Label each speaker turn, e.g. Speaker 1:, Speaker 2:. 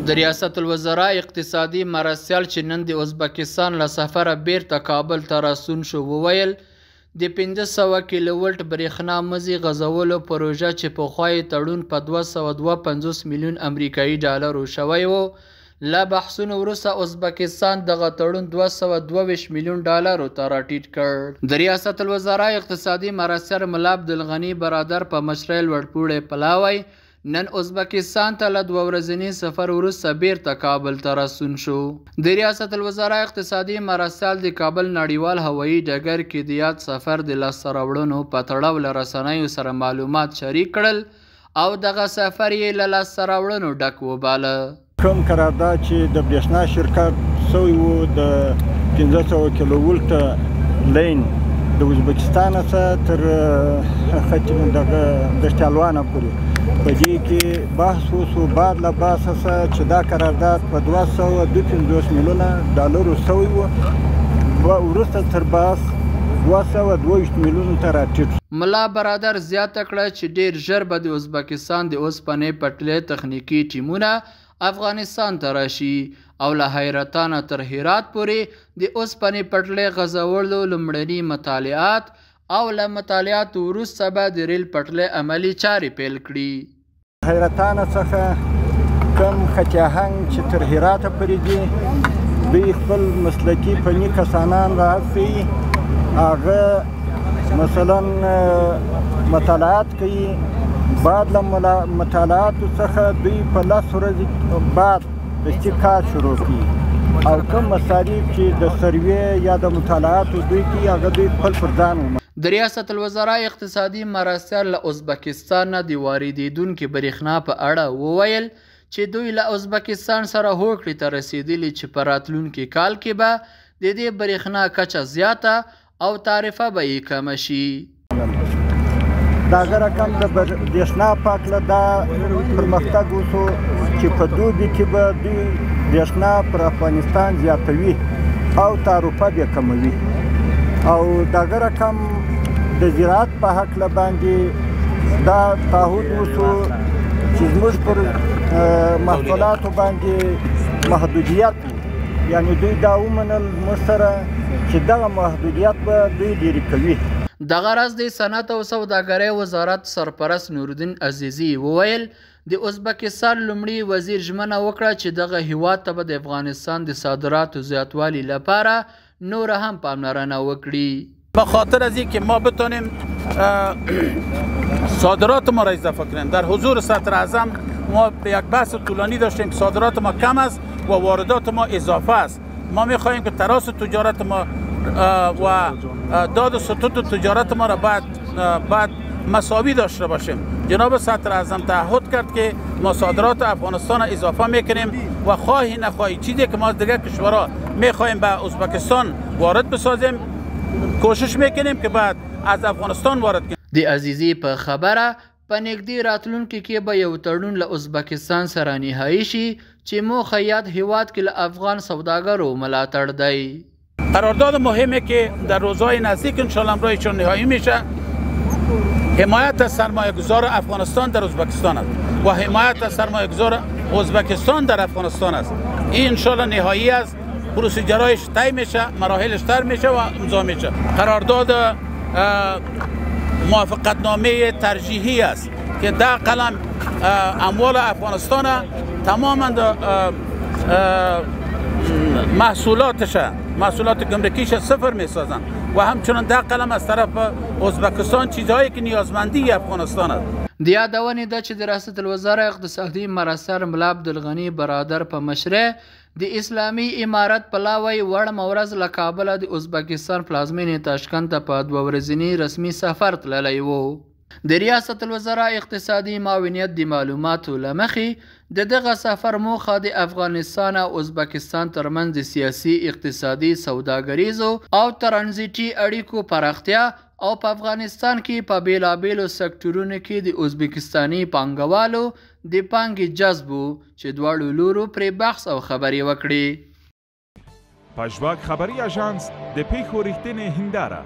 Speaker 1: د ریاست الوزرا اقتصادي مرستیال چې نن د ازبکستان له سفره بیرته کابل ته راستون شو وویل د 500 کیلو ولټ برېښنا مزي غځولو پروژه چې پخوا یې تړون په 252 میلیون امریکایي ډالرو شوی و له بحثونو وروسته ازبکستان دغه تړون 222 میلیون ډالرو ته راټیټ کړ. د ریاست الوزرا اقتصادي مرستیال ملا عبدالغني برادر په مشرۍ لوړپوړی پلاوی نن ازبکستان ته له 2 ورځني سفر وروسته بیرته کابل ته راستون شو. د ریاست الوزرا اقتصادي مرستیال د کابل نړیوال هوایي ډګر کې د یاد سفر د لاسته راوړنو په تړاو له رسنیو سره معلومات شریک کړل او دغه سفر یې له لاسته راوړنو ډک وباله.
Speaker 2: کوم قرارداد چې د برېښنا شرکت سوی و د 500 کیلو ولټ لین د ازبکستان څخه تر دغه دشتالوانه پورې په دې کې بحث وشو بعد له بحثه چې دا قرارداد په 252 میلیونه ډالرو سوی و وروسته تر بحث 222 میلیونو ته راټیټ.
Speaker 1: ملا برادر زیاته کړه چې ډیر ژر به د ازبکستان د اوسپنې پټلۍ تخنیکي ټیمونه افغانستان ته راشي او له حیرتانه تر هرات پورې د اوسپنې پټلۍ غځولو لومړني مطالعات او له مطالعاتو وروسته به د ریل پټلۍ عملي چارې پیل کړي.
Speaker 2: حیرتانه څخه کوم خط آهنګ چې تر هراته پورې دي دوی خپل مسلکي فني کسانان راهڅوي هغه مثلا مطالعات کوي بعد له مطالعاتو څخه دوی په 10 ورځې بعد استقرار شروع کړي او کوم مصارف چې د سروې یا د مطالعاتو دوی کوي هغه دوی خپل پر ځان ومني.
Speaker 1: د ریاست الوزرا اقتصادي مرستیال له ازبکستان نه د واردېدونکي برېښنا په اړه وویل چې دوی له ازبکستان سره هوکړې ته رسېدلي چې په راتلونکي کال کې به د دې برېښنا کچه زیاته او تعرفه به یې کمه شي.
Speaker 2: د هغه رقم د برېښنا په هکله دا پرمختګ وشو چې په دوبي کې به دوی برېښنا پر افغانستان زیاتوي او تعرفه به کموي او د هغه رقم د زراعت په هکله باندې دا تعهد وشو چې زموږ پر محصولاتو باندې محدودیت یعنی دوی دا ومنل موږ سره چې دغه محدودیت به دوی لرې کوي.
Speaker 1: دغه راز د صنعت او سوداګرۍ وزارت سرپرست نورالدین عزیزي وویل د ازبکستان لومړي وزیر ژمنه وکړه چې دغه هیواد ته به د افغانستان د صادراتو زیاتوالي لپاره نور هم پاملرنه وکړي.
Speaker 3: به خاطر از اینکه ما بتونیم صادرات ما را اضافه کنیم. در حضور صدر اعظم ما به یک بحث طولانی داشتیم که صادرات ما کم است و واردات ما اضافه است. ما می‌خواهیم که تراز تجارت ما و داد سطوح تجارت ما را بعد مساوی داشته باشیم. جناب صدر اعظم تعهد کرد که ما صادرات افغانستان اضافه میکنیم و خواهی نخواهی چیزی که ما دیگر کشورها میخواهیم به ازبکستان وارد بسازیم کوشش میکنیم که بعد از افغانستان وارد کنیم.
Speaker 1: د عزیزي په خبره په نږدې راتلونکي کې به یو تړون له ازبکستان سره نهایی شي چې موخه یاد هیواد کې له افغان سوداګرو ملاتړ دی.
Speaker 3: قرارداد مهمی که در روزهای نزدیک انشاءالله امروزشون نهایی میشه حمایت از سرمایه گذار افغانستان در ازبکستان است و حمایت از سرمایه گذار ازبکستان در افغانستان است. این انشاءالله نهایی است، پروسیجرهایش طی میشه، مراحلش طی میشه و امضا میشه. قرارداد موافقتنامه ترجیحی است که در قلم اموال افغانستان تماما محصولات گمرکیش صفر میسازند و همچنان در قلم از طرف ازبکستان چیزهایی که نیازمندی افغانستان است.
Speaker 1: د یادونې ده چې د ریاست الوزرا اقتصادي مرستیال ملا عبدالغني برادر په مشرۍ د اسلامي امارت پلاوی وړمه ورځ له کابله د ازبکستان پلازمینې تاشکند ته په 2 ورځني رسمي سفر تللی و. د ریاست الوزرا اقتصادي معاونیت د معلوماتو له مخې د دغه سفر موخه د افغانستان او ازبکستان ترمنځ د سیاسي اقتصادي سوداګریزو او ترانزیټي اړیکو پراختیا او په افغانستان کې په بیلابیلو سکتورونو کې د ازبکستاني پانګوالو د پانګې جذب چې دواړو لورو پرې بحث او خبرې وکړي.
Speaker 4: پژواک خبري اژانس د پیښو ریښتینې هنداره